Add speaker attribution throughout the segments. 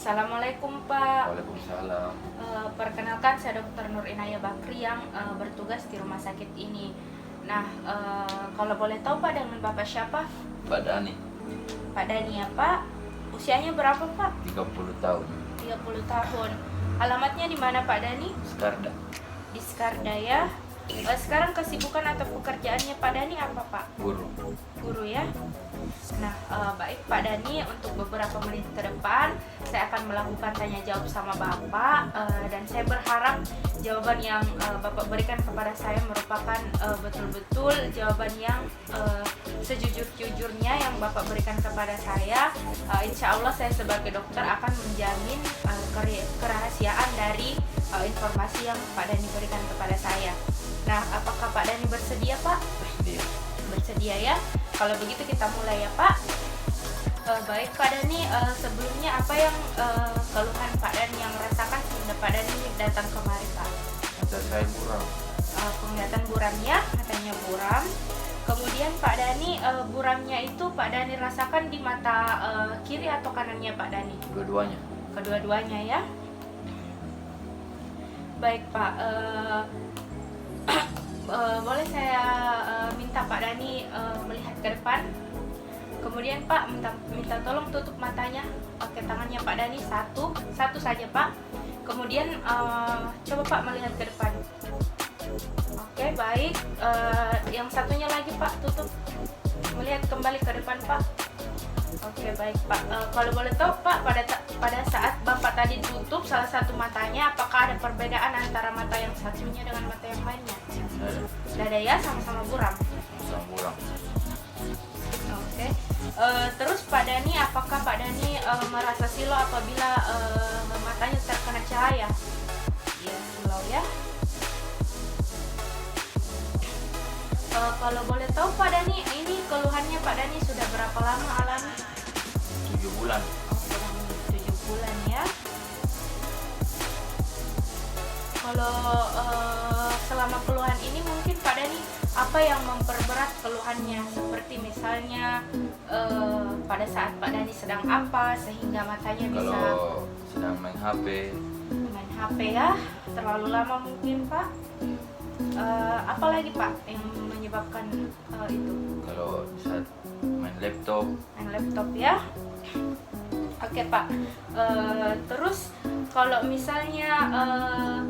Speaker 1: Assalamualaikum Pak.
Speaker 2: Waalaikumsalam.
Speaker 1: Perkenalkan saya Dr. Nur Inaya Bakri yang bertugas di rumah sakit ini. Nah, kalau boleh tahu Pak, dengan Bapak siapa?
Speaker 2: Pak Dani,
Speaker 1: Pak Dani ya Pak. Usianya berapa Pak?
Speaker 2: 30 tahun.
Speaker 1: 30 tahun. Alamatnya di mana Pak Dani?
Speaker 2: Skarda.
Speaker 1: Di Skarda ya. Sekarang kesibukan atau pekerjaannya Pak Dani apa Pak?
Speaker 2: Guru.
Speaker 1: Guru ya. Nah, baik Pak Dani, untuk beberapa menit ke depan saya akan melakukan tanya jawab sama Bapak, dan saya berharap jawaban yang Bapak berikan kepada saya merupakan betul-betul jawaban yang sejujur-jujurnya yang Bapak berikan kepada saya. Insya Allah saya sebagai dokter akan menjamin kerahasiaan dari informasi yang Pak Dani berikan kepada saya. Nah, apakah Pak Dani bersedia Pak?
Speaker 2: Bersedia.
Speaker 1: Bersedia ya. Kalau begitu kita mulai ya Pak. Baik Pak Dani, sebelumnya apa yang keluhan Pak Dani yang rasakan sehingga Pak Dani datang kemari Pak?
Speaker 2: Mata saya buram.
Speaker 1: Penglihatan buramnya, katanya buram. Kemudian Pak Dani, buramnya itu Pak Dani rasakan di mata kiri atau kanannya Pak Dani?
Speaker 2: Dua-duanya.
Speaker 1: Kedua-duanya ya. Baik Pak, boleh saya minta Pak Dani melihat ke depan. Kemudian Pak minta tolong tutup matanya pakai tangannya Pak Dani satu saja Pak. Kemudian coba Pak melihat ke depan. Oke baik, yang satunya lagi Pak tutup, melihat kembali ke depan Pak. Oke baik Pak, kalau boleh tahu Pak, pada saat Bapak tadi tutup salah satu matanya, apakah ada perbedaan antara mata yang satunya dengan mata yang lainnya? Tidak ada ya, sama-sama buram.
Speaker 2: Sama buram.
Speaker 1: Oke. Terus Pak Dani, apakah Pak Dani merasa silau apabila matanya terkena cahaya? Iya, silau ya. Kalau boleh tahu Pak Dani, ini keluhannya Pak Dani sudah berapa lama alami?
Speaker 2: 7 bulan.
Speaker 1: Oh, kurang lebih 7 bulan ya. Kalau selama keluhan ini mungkin Pak Dani apa yang memperberat keluhannya? Seperti misalnya pada saat Pak Dani sedang apa sehingga matanya bisa
Speaker 2: Kalau sedang main HP,
Speaker 1: ya, terlalu lama mungkin Pak. Apalagi Pak yang menyebabkan itu?
Speaker 2: kalau saat main laptop,
Speaker 1: Ya. Oke Pak, terus kalau misalnya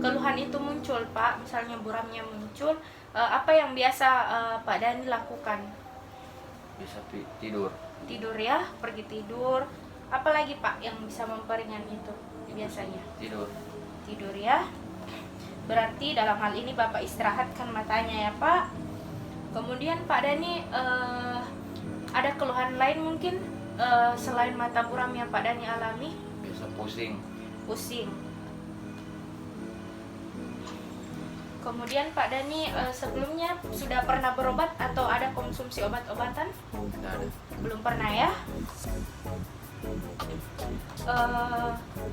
Speaker 1: keluhan itu muncul Pak, misalnya buramnya muncul, apa yang biasa Pak Dani lakukan?
Speaker 2: bisa tidur.
Speaker 1: Tidur ya, pergi tidur. Apalagi Pak yang bisa memperingan itu biasanya? Tidur ya. Berarti dalam hal ini Bapak istirahatkan matanya ya Pak. Kemudian Pak Dani, ada keluhan lain mungkin selain mata buram yang Pak Dani alami?
Speaker 2: Bisa pusing.
Speaker 1: Kemudian Pak Dani, sebelumnya sudah pernah berobat atau ada konsumsi obat-obatan?
Speaker 2: Tidak ada.
Speaker 1: Belum pernah ya.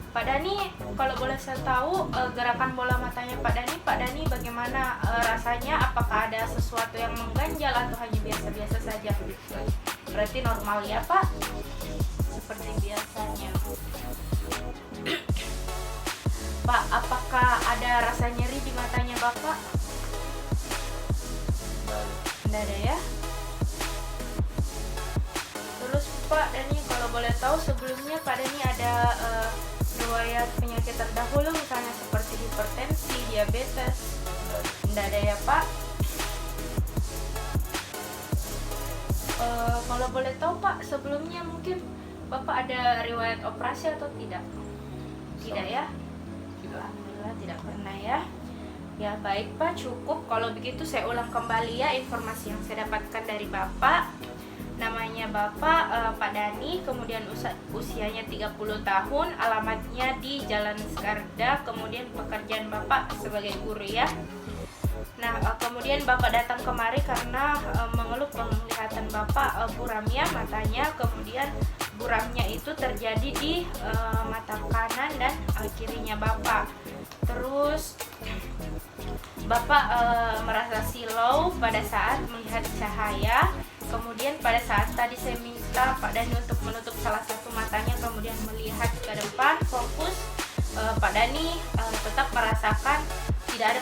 Speaker 1: Pak Dani, kalau boleh saya tahu gerakan bola matanya Pak Dani bagaimana rasanya? Apakah ada sesuatu yang mengganjal atau hanya biasa-biasa saja? Berarti normal ya Pak, seperti biasanya. Pak, apakah ada rasa nyeri di matanya Bapak? Tidak ada ya. Terus Pak Dani, kalau boleh tahu sebelumnya Pak Dani ada riwayat penyakit terdahulu misalnya seperti hipertensi, diabetes? Tidak ada ya Pak. Kalau boleh tahu Pak, sebelumnya mungkin Bapak ada riwayat operasi atau tidak? Tidak ya? Alhamdulillah tidak pernah ya. Ya baik Pak, cukup. Kalau begitu saya ulang kembali ya informasi yang saya dapatkan dari Bapak. Namanya Bapak Pak Dani, kemudian usianya 30 tahun, alamatnya di Jalan Skarda, kemudian pekerjaan Bapak sebagai guru ya. Nah, kemudian Bapak datang kemari karena mengeluh penglihatan Bapak buramnya matanya, kemudian buramnya itu terjadi di mata kanan dan kirinya Bapak. Terus Bapak merasa silau pada saat melihat cahaya. Kemudian pada saat tadi saya meminta Pak Dani untuk menutup salah satu matanya, kemudian melihat ke depan, fokus. Pak Dani tetap merasakan tidak ada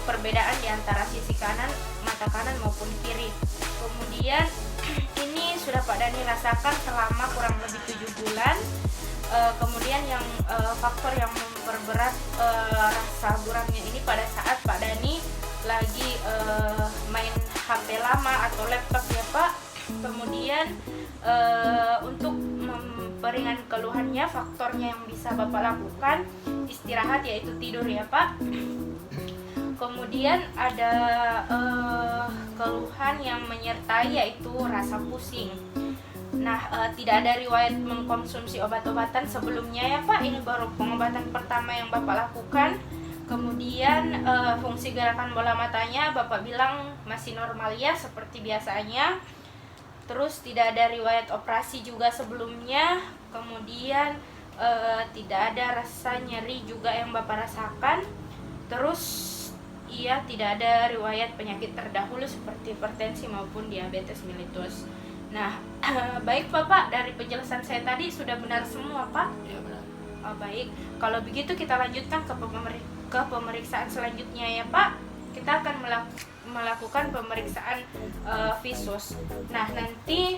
Speaker 1: perbedaan di antara sisi kanan, mata kanan maupun kiri. Kemudian ini sudah Pak Dani rasakan selama kurang lebih 7 bulan. Kemudian yang faktor yang memperberat rasa buramnya ini pada saat Pak Dani lagi main HP lama atau laptop ya Pak. Kemudian untuk memperingan keluhannya, faktornya yang bisa Bapak lakukan istirahat, yaitu tidur ya Pak. Kemudian ada keluhan yang menyertai, yaitu rasa pusing. Nah, tidak ada riwayat mengkonsumsi obat-obatan sebelumnya ya Pak. Ini baru pengobatan pertama yang Bapak lakukan. Kemudian fungsi gerakan bola matanya Bapak bilang masih normal ya, seperti biasanya. Terus tidak ada riwayat operasi juga sebelumnya. Kemudian tidak ada rasa nyeri juga yang Bapak rasakan. Terus iya, tidak ada riwayat penyakit terdahulu seperti hipertensi maupun diabetes mellitus. Nah, baik Bapak, dari penjelasan saya tadi sudah benar semua Pak?
Speaker 2: Iya benar.
Speaker 1: Oh, baik, kalau begitu kita lanjutkan ke pemeriksaan selanjutnya ya Pak. Kita akan melakukan pemeriksaan visus. Nah, nanti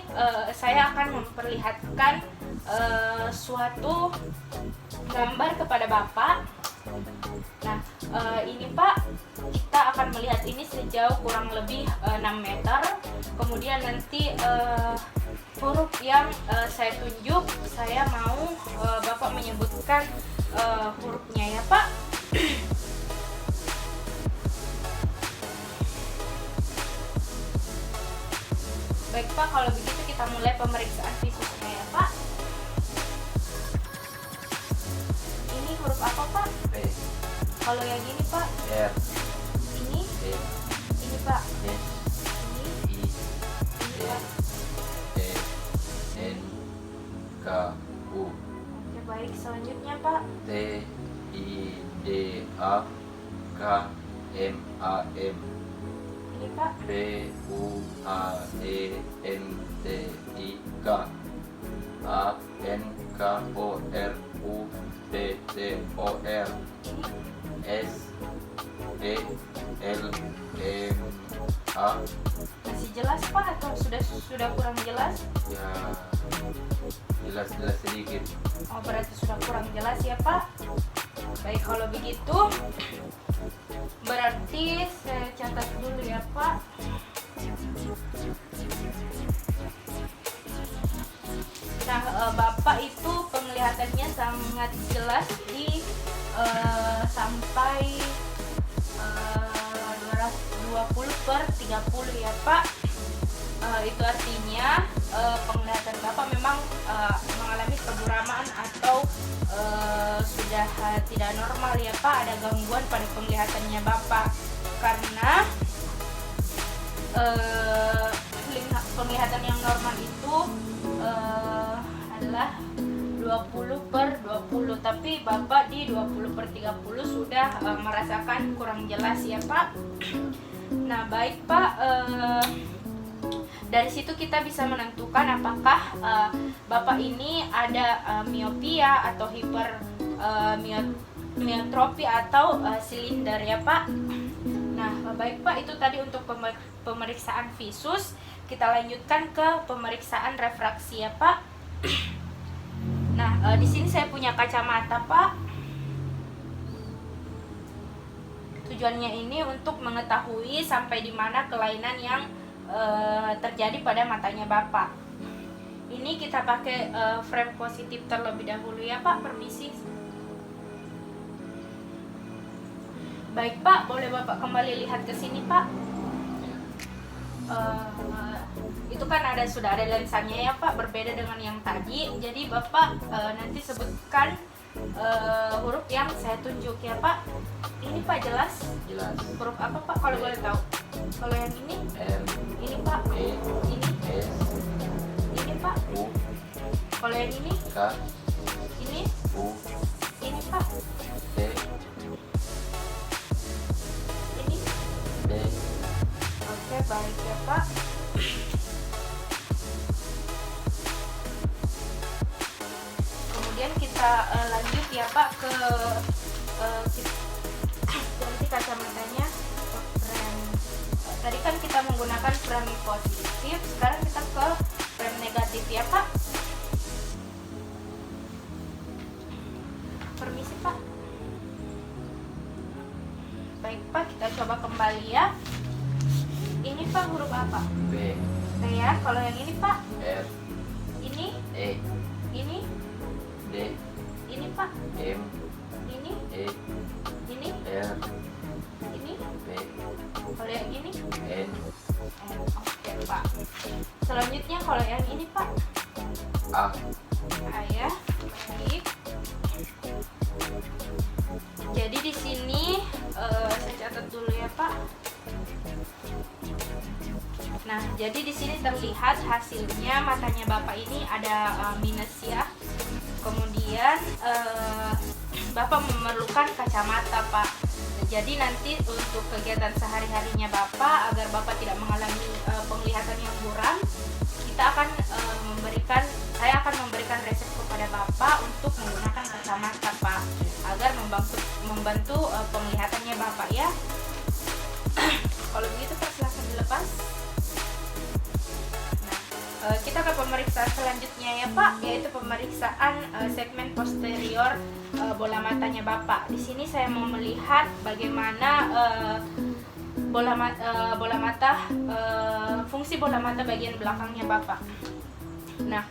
Speaker 1: saya akan memperlihatkan suatu gambar kepada Bapak. Nah, ini Pak, kita akan melihat ini sejauh kurang lebih 6 meter. Kemudian nanti huruf yang saya tunjuk, saya mau Bapak menyebutkan hurufnya ya Pak. Baik Pak, kalau begitu kita mulai pemeriksaan visusnya ya Pak. Ini huruf apa Pak?
Speaker 2: P,
Speaker 1: Kalau yang ini Pak?
Speaker 2: R,
Speaker 1: Ini?
Speaker 2: E,
Speaker 1: Ini Pak?
Speaker 2: S,
Speaker 1: Ini?
Speaker 2: I,
Speaker 1: Ini Pak?
Speaker 2: E, N, K, U,
Speaker 1: Oke, baik, selanjutnya Pak.
Speaker 2: T, I, D, A, K, M, A, M,
Speaker 1: Ini Pak?
Speaker 2: P, U, A, E, N, T, I, K, A, N, K, O, R, U, T, T, O, R,
Speaker 1: Ini?
Speaker 2: S, E, L, M, A.
Speaker 1: Masih jelas Pak atau sudah kurang jelas?
Speaker 2: Ya, jelas-jelas sedikit.
Speaker 1: Oh, berarti sudah kurang jelas ya Pak. Baik, kalau begitu berarti saya catat dulu ya Pak. Nah, Bapak itu penglihatannya sangat jelas di sampai 220/30 ya Pak. Itu artinya penglihatan Bapak memang mengalami keburaman atau sudah tidak normal ya Pak. Ada gangguan pada penglihatannya Bapak karena penglihatan yang normal itu adalah 20/20, tapi Bapak di 20/30 sudah merasakan kurang jelas ya Pak. Nah, baik Pak, dari situ kita bisa menentukan apakah Bapak ini ada miopia atau hipermiotropi atau silinder ya Pak. Nah, baik Pak, itu tadi untuk pemeriksaan visus. Kita lanjutkan ke pemeriksaan refraksi ya Pak. Nah, di sini saya punya kacamata Pak. Tujuannya ini untuk mengetahui sampai di mana kelainan yang terjadi pada matanya Bapak. Ini kita pakai frame positif terlebih dahulu ya Pak, permisi. Baik Pak, boleh Bapak kembali lihat ke sini Pak. Itu kan sudah ada lensanya ya Pak, berbeda dengan yang tadi. Jadi Bapak nanti sebutkan huruf yang saya tunjuk ya Pak. Ini Pak jelas?
Speaker 2: Jelas.
Speaker 1: Huruf apa Pak kalau boleh tahu? Kalau yang ini?
Speaker 2: R,
Speaker 1: Ini Pak.
Speaker 2: E,
Speaker 1: Ini?
Speaker 2: S,
Speaker 1: Ini Pak.
Speaker 2: U,
Speaker 1: Kalau yang ini?
Speaker 2: K,
Speaker 1: Ini?
Speaker 2: U,
Speaker 1: Ini Pak.
Speaker 2: T,
Speaker 1: Ini?
Speaker 2: D,
Speaker 1: Oke, baik ya Pak. kita lanjut ya Pak ke ganti kacamatanya ke frame. Tadi kan kita menggunakan frame positif, sekarang kita ke frame negatif ya Pak. Permisi Pak. Baik Pak, kita coba kembali ya. Ini Pak huruf apa?
Speaker 2: B,
Speaker 1: B ya. Kalau yang ini Pak?
Speaker 2: R,
Speaker 1: Ini?
Speaker 2: E,
Speaker 1: Ini?
Speaker 2: D,
Speaker 1: Ini Pak?
Speaker 2: M,
Speaker 1: Ini?
Speaker 2: E,
Speaker 1: Ini?
Speaker 2: R,
Speaker 1: Ini?
Speaker 2: B,
Speaker 1: Kalau yang ini?
Speaker 2: N,
Speaker 1: Oke Pak. Selanjutnya kalau yang ini Pak?
Speaker 2: A,
Speaker 1: A ya. Baik. Jadi di sini saya catat dulu ya Pak. Nah, jadi di sini terlihat hasilnya matanya Bapak ini ada minus ya. Kemudian Bapak memerlukan kacamata Pak. Jadi nanti untuk kegiatan sehari-harinya Bapak agar Bapak tidak mengalami penglihatan yang buram, saya akan memberikan resep kepada Bapak untuk menggunakan kacamata Pak agar membantu penglihatannya Bapak ya. Kalau begitu Pak silahkan dilepas. Nah, kita ke pemeriksaan selanjutnya ya Pak, yaitu pemeriksaan segmen posterior bola matanya Bapak. Di sini saya mau melihat bagaimana fungsi bola mata bagian belakangnya Bapak. Nah,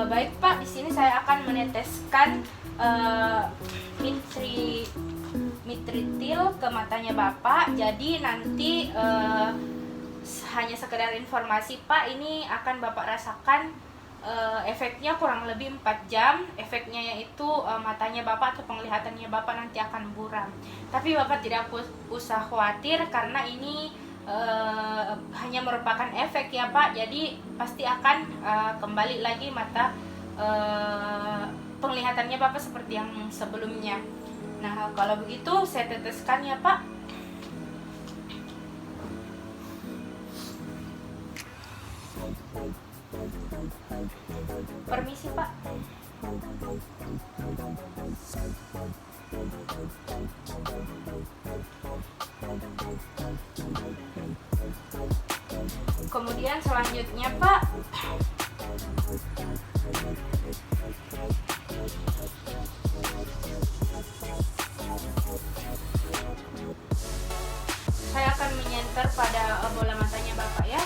Speaker 1: baik Pak, di sini saya akan meneteskan mitritil ke matanya Bapak. Jadi nanti hanya sekedar informasi Pak, ini akan Bapak rasakan efeknya kurang lebih 4 jam. Efeknya yaitu matanya Bapak atau penglihatannya Bapak nanti akan buram. Tapi Bapak tidak usah khawatir karena ini hanya merupakan efek ya Pak. Jadi pasti akan kembali lagi mata penglihatannya Bapak seperti yang sebelumnya. Nah, kalau begitu saya teteskan ya Pak. Permisi Pak. Kemudian selanjutnya Pak, saya akan menyenter pada bola matanya Bapak ya.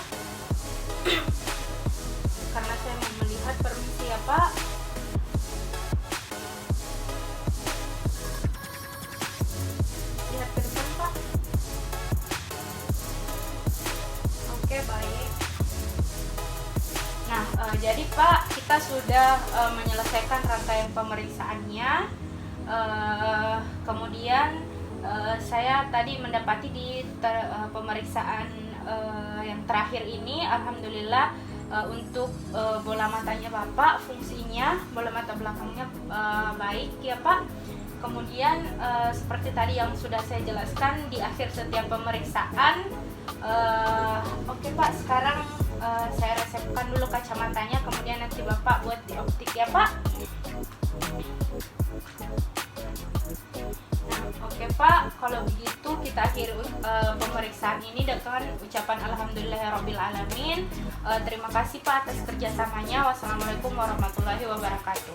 Speaker 1: Karena saya mau melihat, permisi ya Pak. Lihat ke depan Pak. Oke, baik. Nah, jadi Pak, kita sudah menyelesaikan rangkaian pemeriksaannya. Kemudian saya tadi mendapati di pemeriksaan yang terakhir ini, alhamdulillah untuk bola matanya Bapak, fungsinya bola mata belakangnya baik ya Pak. Kemudian seperti tadi yang sudah saya jelaskan di akhir setiap pemeriksaan. Oke Pak, sekarang saya resepkan dulu kacamatanya, kemudian nanti Bapak buat di optik ya Pak. Oke Pak, kalau begitu kita akhiri pemeriksaan ini dengan ucapan alhamdulillahirobbilalamin. Terima kasih Pak atas kerjasamanya. Wassalamualaikum warahmatullahi wabarakatuh.